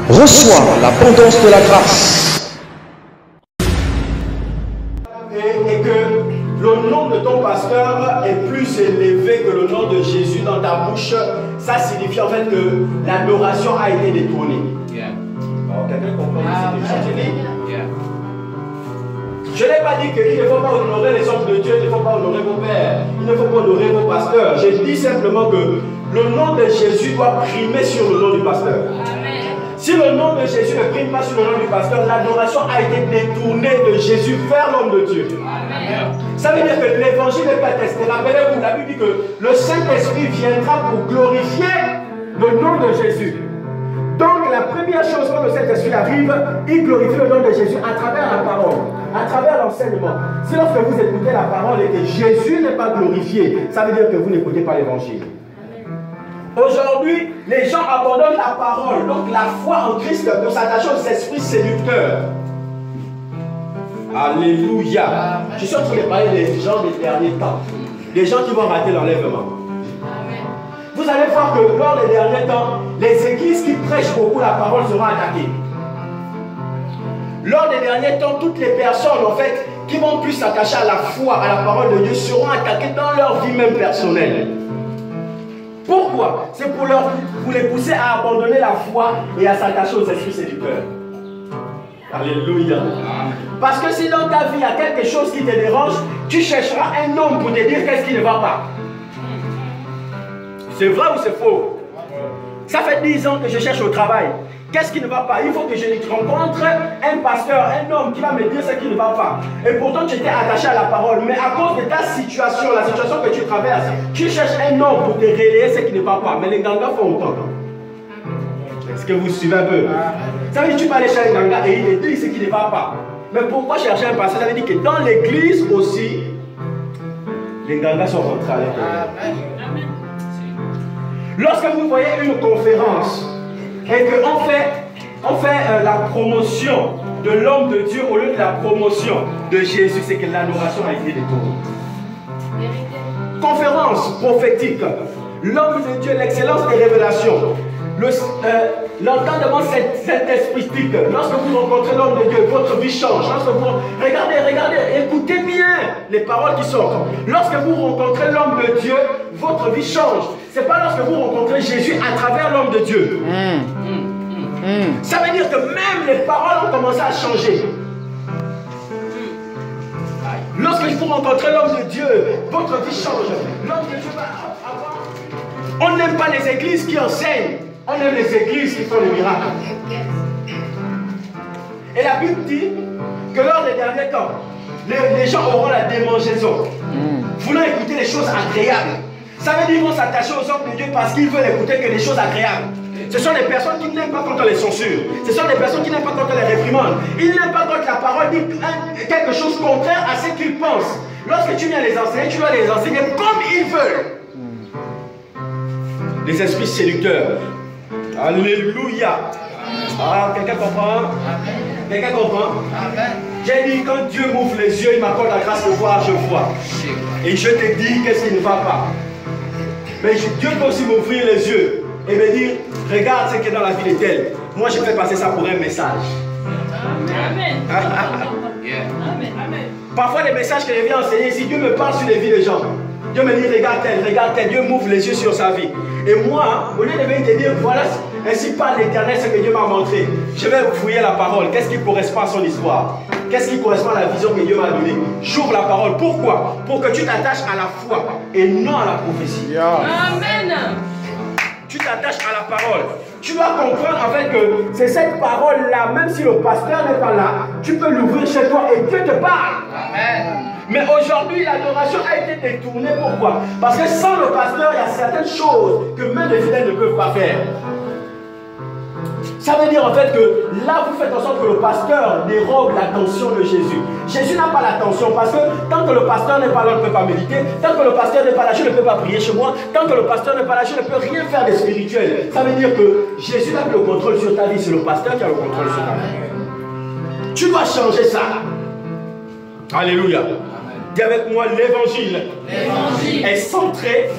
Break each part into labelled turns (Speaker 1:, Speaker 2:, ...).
Speaker 1: Reçois l'abondance de la grâce.
Speaker 2: Et que le nom de ton pasteur est plus élevé que le nom de Jésus dans ta bouche, ça signifie en fait que l'adoration a été détournée. Quelqu'un comprend ce que je dis? Je n'ai pas dit qu'il ne faut pas honorer les hommes de Dieu, il ne faut pas honorer vos pères, il ne faut pas honorer vos pasteurs. J'ai dit simplement que le nom de Jésus doit primer sur le nom du pasteur. Amen. Si le nom de Jésus ne prime pas sur le nom du pasteur, l'adoration a été détournée de Jésus vers l'homme de Dieu. Amen. Ça veut dire que l'évangile n'est pas testé. Rappelez-vous, la Bible dit que le Saint-Esprit viendra pour glorifier le nom de Jésus. Donc la première chose quand le Saint-Esprit arrive, il glorifie le nom de Jésus à travers la parole, à travers l'enseignement. Si lorsque vous écoutez la parole et que Jésus n'est pas glorifié, ça veut dire que vous n'écoutez pas l'évangile. Aujourd'hui, les gens abandonnent la parole, donc la foi en Christ pour s'attacher aux esprits séducteurs. Alléluia. Je suis en train de parler des gens des derniers temps, des gens qui vont rater l'enlèvement. Vous allez voir que lors des derniers temps, les églises qui prêchent beaucoup la parole seront attaquées. Lors des derniers temps, toutes les personnes en fait qui vont plus s'attacher à la foi, à la parole de Dieu seront attaquées dans leur vie même personnelle. Pourquoi? C'est pour les pousser à abandonner la foi et à s'attacher aux esprits séducteurs. Alléluia. Parce que si dans ta vie il y a quelque chose qui te dérange, tu chercheras un homme pour te dire qu'est-ce qui ne va pas. C'est vrai ou c'est faux? Ça fait 10 ans que je cherche au travail. Qu'est-ce qui ne va pas? Il faut que je rencontre un pasteur, un homme qui va me dire ce qui ne va pas. Et pourtant tu étais attaché à la parole. Mais à cause de ta situation, la situation que tu traverses, tu cherches un homme pour te relayer ce qui ne va pas. Mais les gangas font autant. Est-ce que vous suivez un peu? Ça veut dire que tu peux aller chez un ganga et il te dit ce qui ne va pas. Mais pourquoi chercher un pasteur? Ça veut dire que dans l'église aussi, les gangas sont rentrés à l'intérieur. Lorsque vous voyez une conférence et qu'on fait la promotion de l'homme de Dieu au lieu de la promotion de Jésus, c'est que l'adoration a été détournée. Conférence prophétique, l'homme de Dieu, l'excellence des révélations, l'entendement saint-esprit. Lorsque vous rencontrez l'homme de Dieu, votre vie change. Lorsque vous regardez, écoutez bien les paroles qui sortent. Lorsque vous rencontrez l'homme de Dieu, votre vie change. C'est pas lorsque vous rencontrez Jésus à travers l'homme de Dieu. Ça veut dire que même les paroles ont commencé à changer. Lorsque vous rencontrez l'homme de Dieu, votre vie change. L'homme de Dieu va avoir... On n'aime pas les églises qui enseignent. On aime les églises qui font les miracles. Et la Bible dit que lors des derniers temps, les gens auront la démangeaison. Voulant écouter les choses agréables. Ça veut dire qu'ils vont s'attacher aux hommes de Dieu parce qu'ils veulent écouter que des choses agréables. Ce sont des personnes qui n'aiment pas quand on les censure. Ce sont des personnes qui n'aiment pas quand on les réprimande. Ils n'aiment pas quand la parole dit quelque chose contraire à ce qu'ils pensent. Lorsque tu viens les enseigner, tu dois les enseigner comme ils veulent. Les esprits séducteurs. Alléluia. Ah, quelqu'un comprend? Quelqu'un comprend? J'ai dit, quand Dieu m'ouvre les yeux, il m'accorde la grâce de voir, je vois. Et je te dis qu'est-ce qui ne va pas. Mais Dieu peut aussi m'ouvrir les yeux et me dire, regarde ce qui est dans la vie de tel. Moi, je fais passer ça pour un message. Amen. Parfois, les messages que je viens enseigner, si Dieu me parle sur les vies des gens, Dieu me dit, regarde tel, Dieu m'ouvre les yeux sur sa vie. Et moi, au lieu de venir te dire, voilà, ainsi parle l'Éternel, ce que Dieu m'a montré, je vais fouiller la parole. Qu'est-ce qui correspond à son histoire? Qu'est-ce qui correspond à la vision que Dieu m'a donnée? J'ouvre la parole. Pourquoi? Pour que tu t'attaches à la foi et non à la prophétie. Amen. Tu t'attaches à la parole. Tu dois comprendre en fait que c'est cette parole-là, même si le pasteur n'est pas là, tu peux l'ouvrir chez toi et Dieu te parle. Amen. Mais aujourd'hui, l'adoration a été détournée. Pourquoi? Parce que sans le pasteur, il y a certaines choses que même les fidèles ne peuvent pas faire. Ça veut dire en fait que là, vous faites en sorte que le pasteur dérobe l'attention de Jésus. Jésus n'a pas l'attention parce que tant que le pasteur n'est pas là, je ne peux pas méditer. Tant que le pasteur n'est pas là, je ne peux pas prier chez moi. Tant que le pasteur n'est pas là, je ne peux rien faire de spirituel. Ça veut dire que Jésus n'a plus le contrôle sur ta vie, c'est le pasteur qui a le contrôle sur ta vie. Tu dois changer ça. Alléluia. Dis avec moi, l'évangile est centré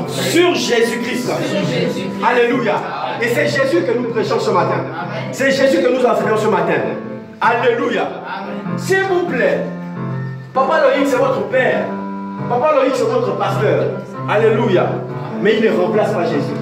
Speaker 2: sur Jésus-Christ. Alléluia. Et c'est Jésus que nous prêchons ce matin. C'est Jésus que nous enseignons ce matin. Alléluia. S'il vous plaît, Papa Loïc, c'est votre père. Papa Loïc, c'est votre pasteur. Alléluia. Mais il ne remplace pas Jésus.